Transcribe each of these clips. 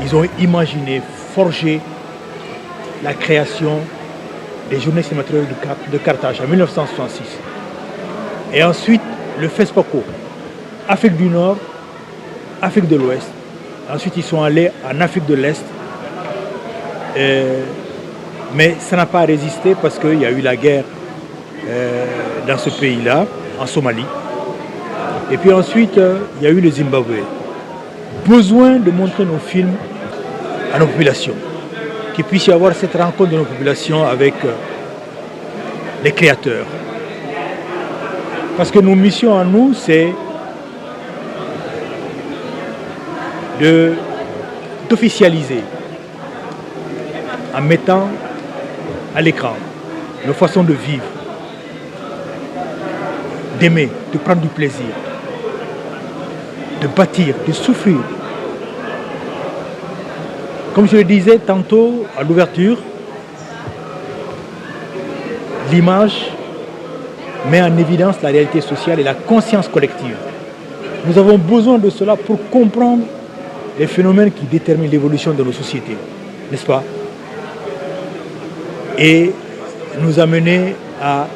ils ont imaginé, forgé la création des journées cinématographiques de Carthage en 1966. Et ensuite, le FESPACO, Afrique du Nord, Afrique de l'Ouest. Ensuite, ils sont allés en Afrique de l'Est. Mais ça n'a pas résisté parce qu'il y a eu la guerre dans ce pays-là, en Somalie. Et puis ensuite, il y a eu le Zimbabwe. Besoin de montrer nos films à nos populations. Qu'il puisse y avoir cette rencontre de nos populations avec les créateurs. Parce que nos missions à nous, c'est d'officialiser en mettant à l'écran nos façons de vivre, d'aimer, de prendre du plaisir, de bâtir, de souffrir. Comme je le disais tantôt à l'ouverture, l'image met en évidence la réalité sociale et la conscience collective. Nous avons besoin de cela pour comprendre les phénomènes qui déterminent l'évolution de nos sociétés, n'est-ce pas? Et nous amener à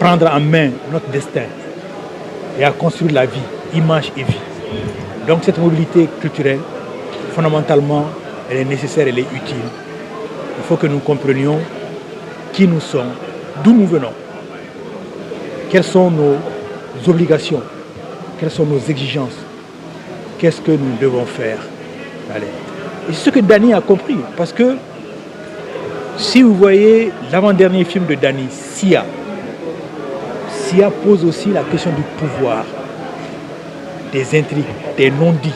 prendre en main notre destin et à construire la vie, image et vie. Donc cette mobilité culturelle, fondamentalement, elle est nécessaire, elle est utile. Il faut que nous comprenions qui nous sommes, d'où nous venons, quelles sont nos obligations, quelles sont nos exigences, qu'est-ce que nous devons faire. Allez. Et c'est ce que Dany a compris, parce que si vous voyez l'avant-dernier film de Dany, Sia pose aussi la question du pouvoir, des intrigues, des non-dits,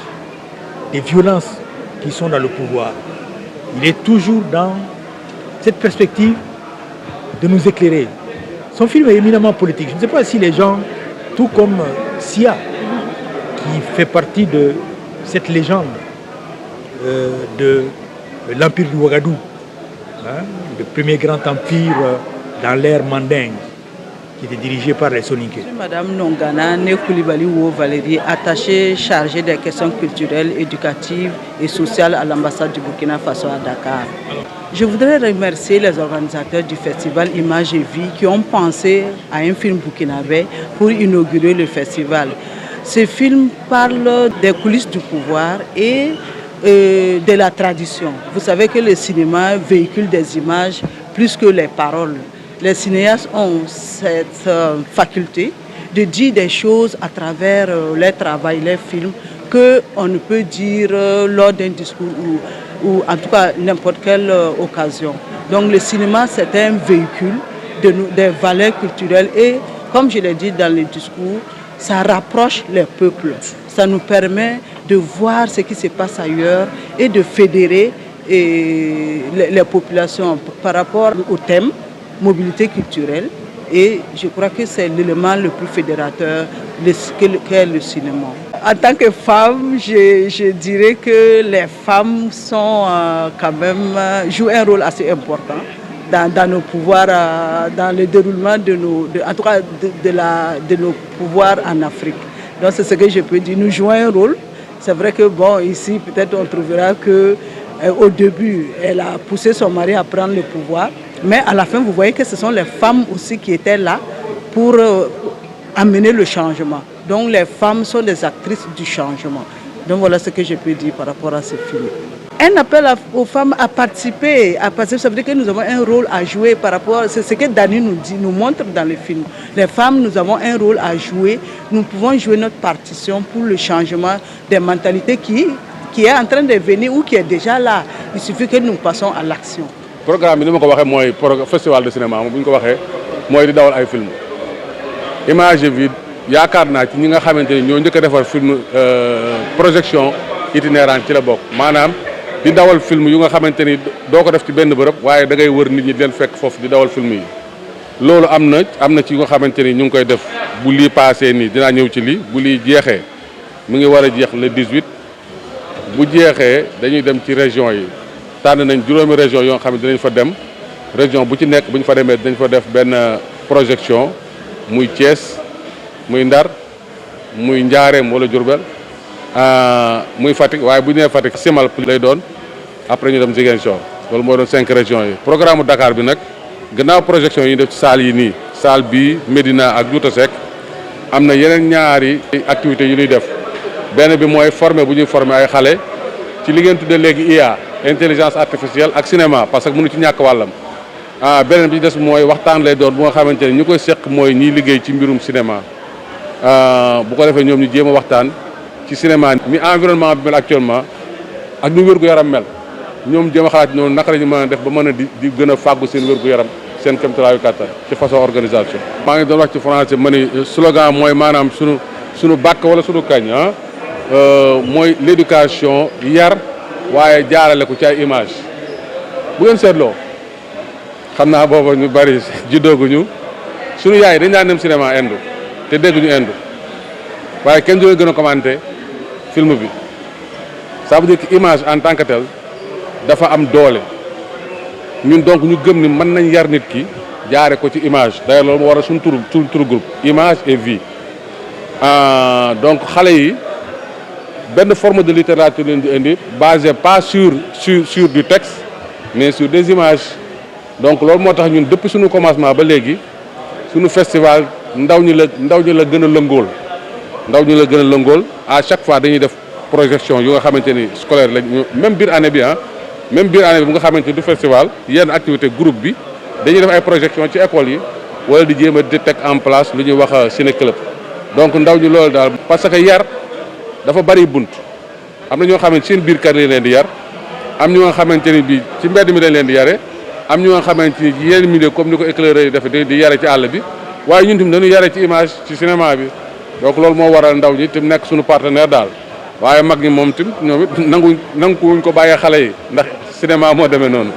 des violences qui sont dans le pouvoir. Il est toujours dans cette perspective de nous éclairer. Son film est éminemment politique. Je ne sais pas si les gens, tout comme Sia, qui fait partie de cette légende de l'Empire du Ouagadougou, le premier grand empire dans l'ère mandingue, qui était dirigé par les Soninké. Madame Nongana Nekoulibaly Valérie, attachée chargée des questions culturelles, éducatives et sociales à l'ambassade du Burkina Faso à Dakar. Je voudrais remercier les organisateurs du festival Images et Vie qui ont pensé à un film burkinabé pour inaugurer le festival. Ce film parle des coulisses du pouvoir et de la tradition. Vous savez que le cinéma véhicule des images plus que les paroles. Les cinéastes ont cette faculté de dire des choses à travers leur travail, leurs films, qu'on ne peut dire lors d'un discours ou en tout cas n'importe quelle occasion. Donc le cinéma, c'est un véhicule des valeurs culturelles et, comme je l'ai dit dans le discours, ça rapproche les peuples. Ça nous permet de voir ce qui se passe ailleurs et de fédérer les populations par rapport au thème mobilité culturelle. Et je crois que c'est l'élément le plus fédérateur qu'est le cinéma. En tant que femme, je dirais que les femmes sont quand même jouent un rôle assez important dans nos pouvoirs, dans le déroulement en tout cas de nos pouvoirs en Afrique. Donc c'est ce que je peux dire. Nous jouons un rôle. C'est vrai que bon, ici peut-être on trouvera que au début, elle a poussé son mari à prendre le pouvoir. Mais à la fin, vous voyez que ce sont les femmes aussi qui étaient là pour amener le changement. Donc les femmes sont des actrices du changement. Donc voilà ce que je peux dire par rapport à ce film. Un appel aux femmes à participer. Ça veut dire que nous avons un rôle à jouer par rapport... C'est ce que Dany nous montre dans le film. Les femmes, nous avons un rôle à jouer. Nous pouvons jouer notre partition pour le changement des mentalités qui est en train de venir ou qui est déjà là. Il suffit que nous passions à l'action. Programme bi ni ma ko waxee mooy festival de cinéma bu ñu ko waxee mooy di dawal ay film Images et Vie yaakaar naa ci ñi nga xamante ni ñoo njëkk a defar film projection itinérante ci la bokk maanaam di dawal film yu nga xamante ni doo ko def ci benn bërëb waaye da ngay wër nit ñi di leen fekk foofu di dawal film yi loolu am na ci yu nga xamante ni ñu ngi koy def bu lii passé nii dinaa ñëw ci lii bu lii jeexee mu ngi war a jeex le 18 bu jeexee dañuy dem ci région yi tànn nañ juróomi région yoo xam ne dinañ fa dem région bu ci nekk bu ñu fa demee dañ fa def benn projection muy Thiès muy Ndar muy Njaareem wala Diourbel muy Fatick waaye bu ñu nee Fatick Simal lay doon après ñu dem Ziguinchor loolu moo doon 5 régions yi. programme Dakar bi nag gannaaw projection yi ñu def ci salle yi nii salle bii Médina ak Douta Seck am na yeneen ñaari activités yu ñuy def benn bi mooy former bu ñuy former ay xale ci li ngeen tuddee léegi IA intelligence artificielle ak cinéma parce que mënu ci ñàkk wàllam. beneen bi des mooy waxtaan lay doon bu nga xamante ne ñu koy seq mooy ñiy liggéey ci mbirum cinéma bu ko defee ñoom ñu jéem a waxtaan ci cinéma mi environnement bi mel actuellement ak ni wér-gu-yaram mel ñoom jéem a xalaat noonu naka la ñu mën a def ba mën a di gën a fàggu seen wér-gu-yaram seen kéemtalaayu kàttan ci façon organisation. maa ngi doon wax ci français ma ni slogan mooy maanaam sunu bàkk wala sunu kañ mooy l'éducation yar waaye jaarale ko ci ay image bu ngeen seetloo. xam naa booba ñu bari juddooguñu suñu yaay dañ daan dem cinéma indu te dégguñu indu waaye kenn du leen gën a commenté film bi ça veut dire que image en tant que tel dafa am doole ñun donc ñu gëm ni mën nañ yar nit ki jaare ko ci image d'ailleurs loolu moo war a suñu turu groupe image et vie donc xale yi benn forme de littérature leen di indi basé pas sur du texte mais sur des images. donc loolu moo tax ñun depuis suñu commencement ba léegi suñu festival ndaw ñi la gën a lëngool à chaque fois dañuy def projection yu nga xamante ni scolaire lañ même biir année bi bu nga xamante ni du festival yenn activité groupe bi dañuy def ay projection ci école yi wala di jéem a di teg en place lu ñuy wax ciné club donc ndaw ñi loolu daal parce que yar dafa bari bunt am na ñoo xamante seen biir kër lañ leen di yar am ñoo nga xamante ni bi ci mbedd mi lañ leen di yare am ñu nga xamante ni yenn milieu comme ni ko éclaireur yi defee di yare ci àll bi waaye ñun tamit dañu yare ci image ci cinéma bi donc loolu moo waral ndaw ñi tam nekk suñu partenaire daal waaye mag ñi moom tamit ñoom it nanguwuñ ko bàyyee xale yi ndax cinéma moo demee noonu